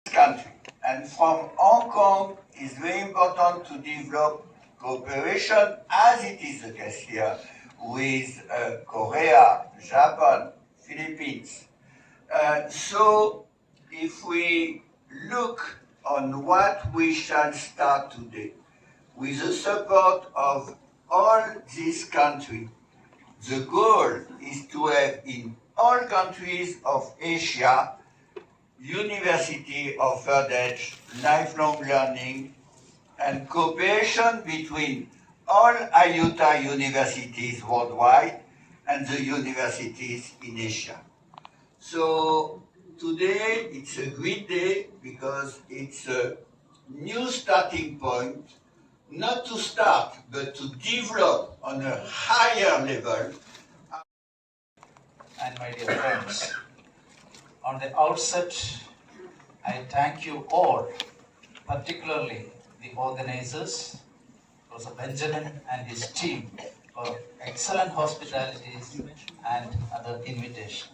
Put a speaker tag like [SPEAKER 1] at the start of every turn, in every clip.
[SPEAKER 1] country. And from Hong Kong, it's very important to develop cooperation, as it is the case here, with Korea, Japan, Philippines. So if we look on what we shall start today, with the support of all these countries, the goal is to have in all countries of Asia university offered age, lifelong learning, and cooperation between all AIUTA universities worldwide and the universities in Asia. So today it's a great day because it's a new starting point, not to start, but to develop on a higher level.
[SPEAKER 2] And my dear friends, on the outset, I thank you all, particularly the organizers, Professor Benjamin and his team, for excellent hospitality and other invitation.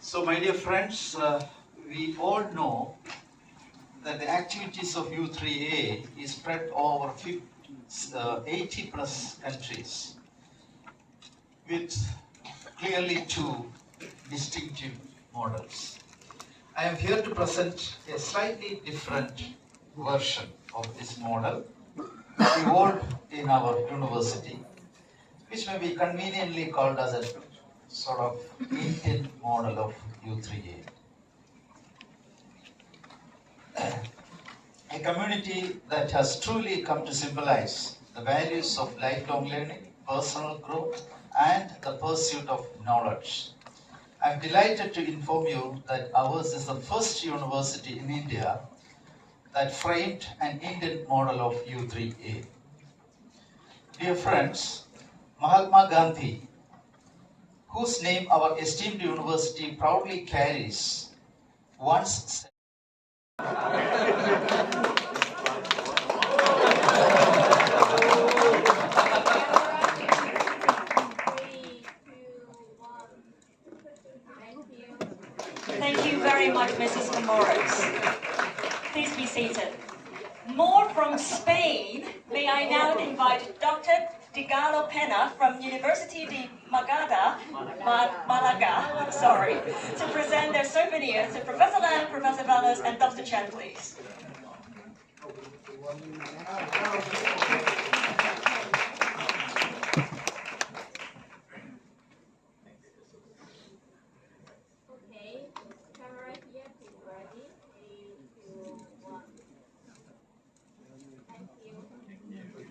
[SPEAKER 2] So my dear friends, we all know that the activities of U3A is spread over 80 plus countries with clearly two distinctive models. I am here to present a slightly different version of this model evolved in our university, which may be conveniently called as a sort of Indian model of U3A. A community that has truly come to symbolize the values of lifelong learning, personal growth, and the pursuit of knowledge. I'm delighted to inform you that ours is the first university in India that framed an Indian model of U3A. Dear friends, Mahatma Gandhi, whose name our esteemed university proudly carries, once said,
[SPEAKER 3] Thank you very much, Mrs. Moritz. Please be seated. More from Spain, may I now invite Dr. Digalo Pena from University de Malaga, to present their souvenirs to Professor Lam, Professor Valles, and Dr. Chen, please.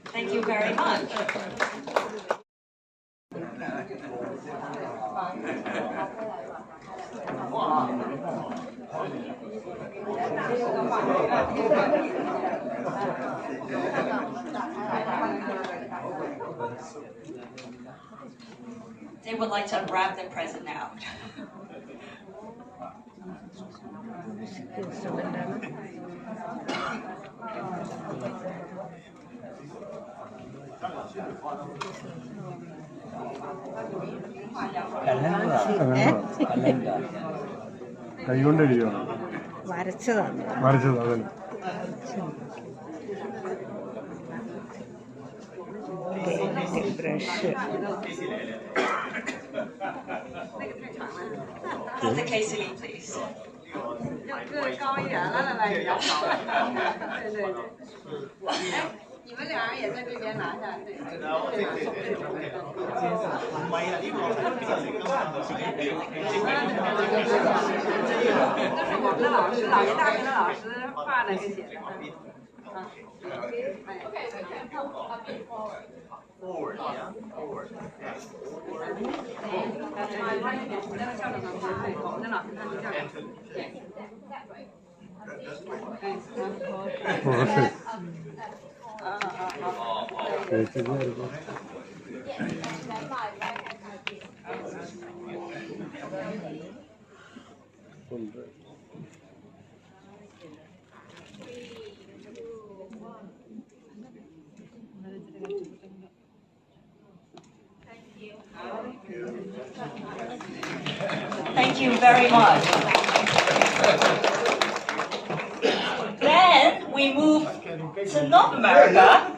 [SPEAKER 3] Thank you very much. They would like to unwrap their present now. Dr. Casey, please.
[SPEAKER 4] 你们俩人也在这边拿下，对。这是我们的老师，老爷大学的老师画的这些。Forward, yeah. Forward.
[SPEAKER 3] Thank you very much. To North America,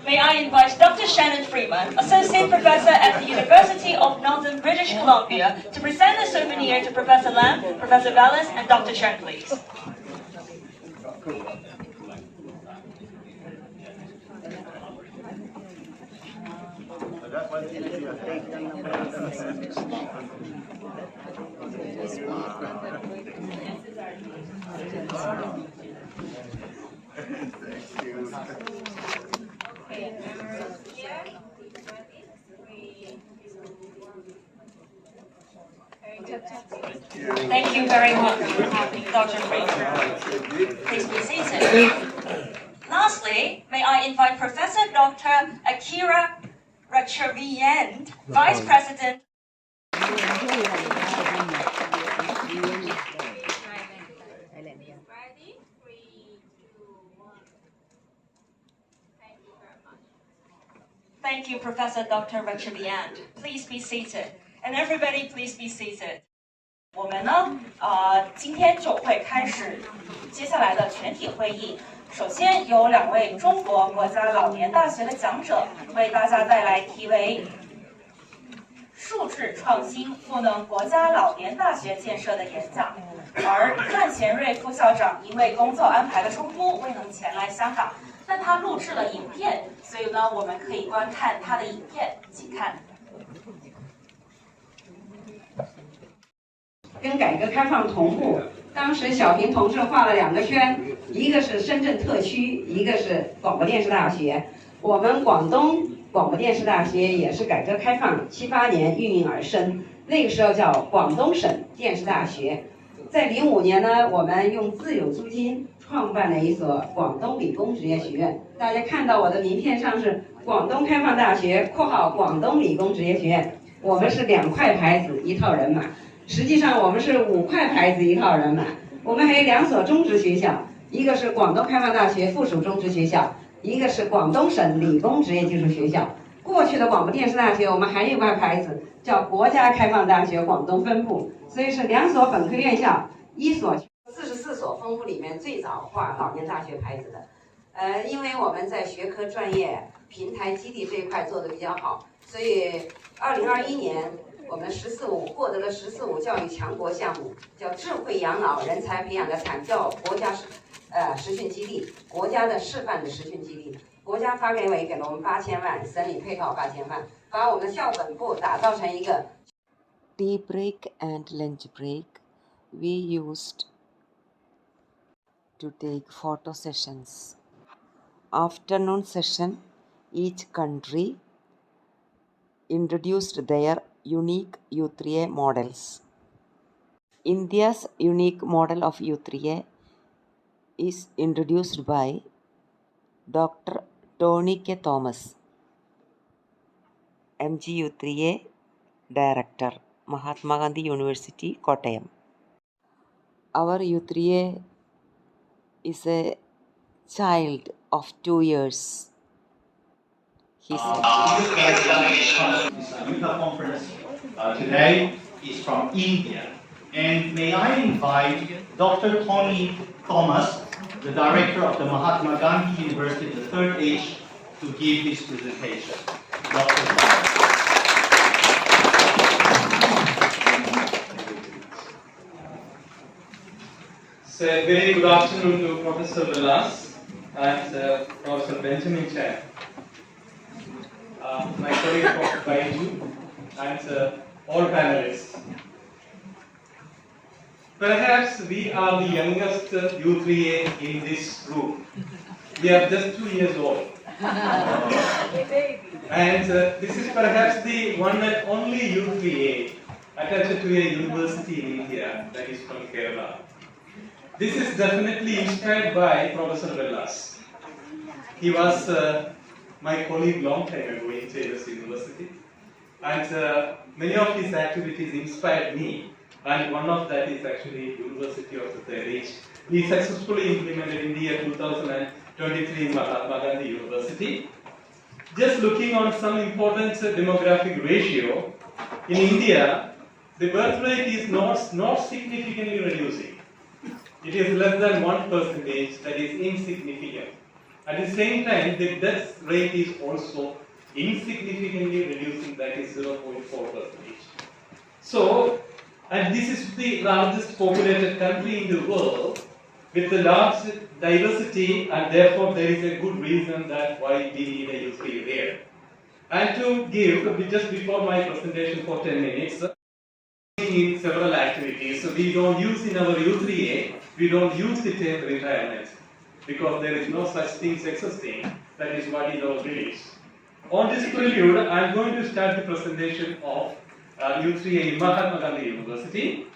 [SPEAKER 3] may I invite Dr. Shannon Freeman, Associate Professor at the University of Northern British Columbia, to present a souvenir to Professor Lam, Professor Vallis, and Dr. Chen, please. Thank you very much, Dr. Freeman. Please be seated. Lastly, may I invite Professor Dr. Akira Rachavian, Vice President. Thank you, Professor Dr. Rachavian. Please be seated. And everybody, please be seated.
[SPEAKER 4] 我们呢，今天就会开始接下来的全体会议。首先有2位中国国家老年大学的讲者为大家带来题为“数字创新赋能国家老年大学建设”的演讲。而段贤瑞副校长因为工作安排的冲突未能前来香港，但他录制了影片，所以呢，我们可以观看他的影片，请看。
[SPEAKER 5] 跟改革开放同步，当时小平同志画了2个圈，一个是深圳特区，一个是广播电视大学。我们广东广播电视大学也是改革开放7、8年孕育而生，那个时候叫广东省电视大学。在05年呢，我们用自有租金创办了一所广东理工职业学院。大家看到我的名片上是广东开放大学（括号广东理工职业学院），我们是2块牌子1套人马。实际上我们是5块牌子1套人马。我们还有2所中职学校，一个是广东开放大学附属中职学校，一个是广东省理工职业技术学校。过去的广播电视大学我们还有一块牌子叫国家开放大学广东分部，所以是2所本科院校，1所44所分部里面最早画老年大学牌子的。因为我们在学科专业平台基地这一块做得比较好，所以2021年我们“14+5”获得了“14+5”教育强国项目，叫智慧养老人才培养的产教国家实训基地，国家的示范的实训基地。国家发改委给了我们8000万，省里配套8000万，把我们的校本部打造成一个。
[SPEAKER 6] Tea break and lunch break we used to take photo sessions. Afternoon session, each country introduced their unique U3A models. India's unique model of U3A is introduced by Dr. Tony K. Thomas, MGU3A Director, Mahatma Gandhi University, Kottayam. Our U3A is a child of 2 years, he said.
[SPEAKER 7] This AIUTA conference today is from India. And may I invite Dr. Tony Thomas, the director of the Mahatma Gandhi University, the third age, to give this presentation. Dr. Thomas.
[SPEAKER 8] So, a very good afternoon to Professor Vilas and Professor Benjamin Chen, my colleague Dr. Baiju, and all panelists. Perhaps we are the youngest U3A in this room. We are just 2 years old. And this is perhaps the one and only U3A attached to a university in India, that is from Kerala. This is definitely inspired by Professor Vilas. He was my colleague long time ago in Taylor's University. And many of his activities inspired me. And one of that is actually University of the Third Age. He successfully implemented in the year 2023 in Mahatma Gandhi University. Just looking on some important demographic ratio, in India, the birth rate is not significantly reducing. It is less than 1%, that is insignificant. At the same time, the death rate is also insignificantly reducing, that is 0.4%. So, and this is the largest populated country in the world with a large diversity, and therefore there is a good reason that why we need a U3A there. And to give, just before my presentation for 10 minutes, in several activities. So we don't use in our U3A, we don't use the term retirement because there is no such things existing. That is what is our beliefs. On this prelude, I am going to start the presentation of U3A in Mahatma Gandhi University.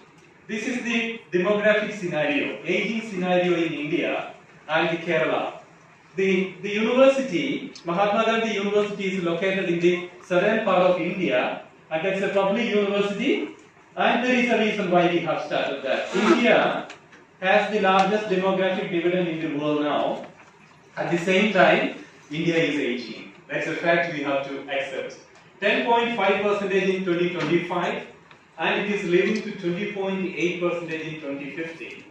[SPEAKER 8] This is the demographic scenario, aging scenario in India and Kerala. The university, Mahatma Gandhi University, is located in the southern part of India, and that's a public university. And there is a reason why we have started that. India has the largest demographic dividend in the world now. At the same time, India is aging. That's a fact we have to accept. 10.5% in 2025, and it is leading to 20.8% in 2050.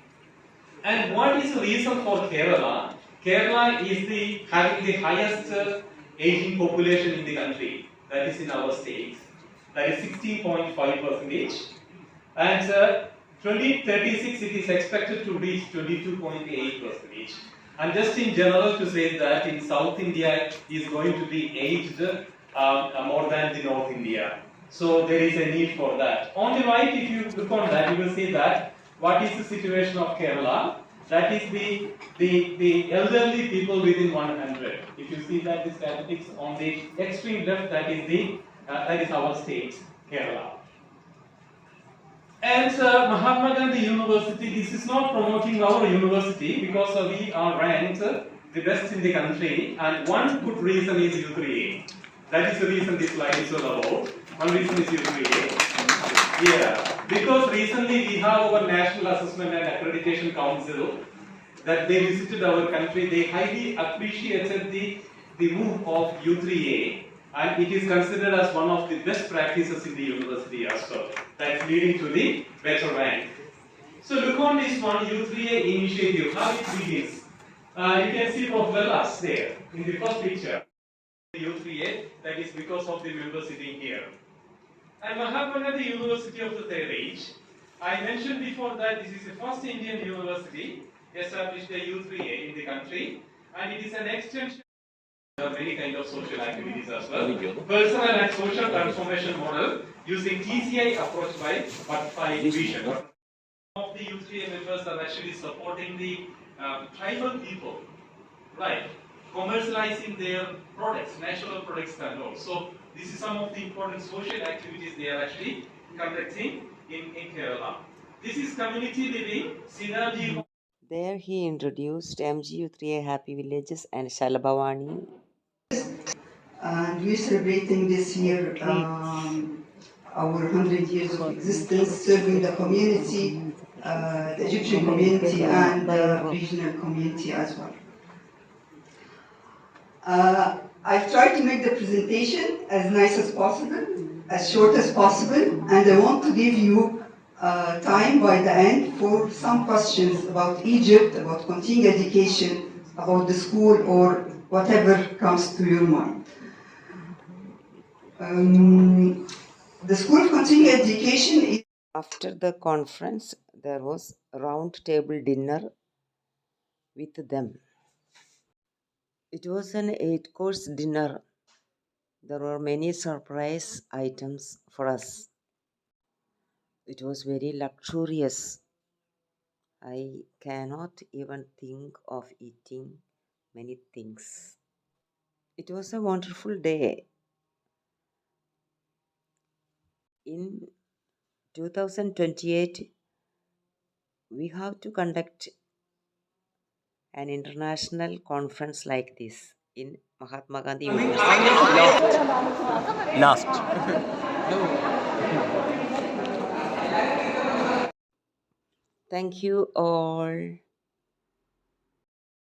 [SPEAKER 8] And what is the reason for Kerala? Kerala is having the highest aging population in the country. That is in our state. That is 16.5%. And 2036 it is expected to reach 22.8%. And just in general to say that in South India is going to be aged more than the North India. So there is a need for that. On the right, if you look on that, you will see that what is the situation of Kerala. That is the elderly people within 100. If you see that the statistics on the extreme left, that is our state, Kerala. And Mahatma Gandhi University, this is not promoting our university because we are ranked the best in the country, and one good reason is U3A. That is the reason this slide is all about. One reason is U3A. Yeah, because recently we have our National Assessment and Accreditation Council that they visited our country. They highly appreciated the move of U3A, and it is considered as one of the best practices in the university as well. That's leading to the better rank. So look on this one, U3A initiative, how it begins. You can see Prof. there in the first picture. U3A, that is because of the members sitting here. And Mahatma Gandhi University of the Third Age. I mentioned before that this is the first Indian university established a U3A in the country, and it is an extension. There are many kinds of social activities as well. Personal and social transformation model using TCI approach by vision. Some of the U3A members are actually supporting the tribal people, right? Commercializing their products, natural products and all. So this is some of the important social activities they are actually conducting in Kerala. This is community living, synergy.
[SPEAKER 6] There he introduced MGU3A Happy Villages and Shalabhavani.
[SPEAKER 9] And we're celebrating this year our 100 years of existence, serving the community, the Egyptian community and the regional community as well. I've tried to make the presentation as nice as possible, as short as possible, and I want to give you time by the end for some questions about Egypt, about continuing education, about the school, or whatever comes to your mind. The School of Continuing Education is...
[SPEAKER 6] After the conference, there was a round table dinner with them. It was an 8-course dinner. There were many surprise items for us. It was very luxurious. I cannot even think of eating many things. It was a wonderful day. In 2028, we have to conduct an international conference like this in Mahatma Gandhi University.
[SPEAKER 10] Last.
[SPEAKER 6] Thank you all.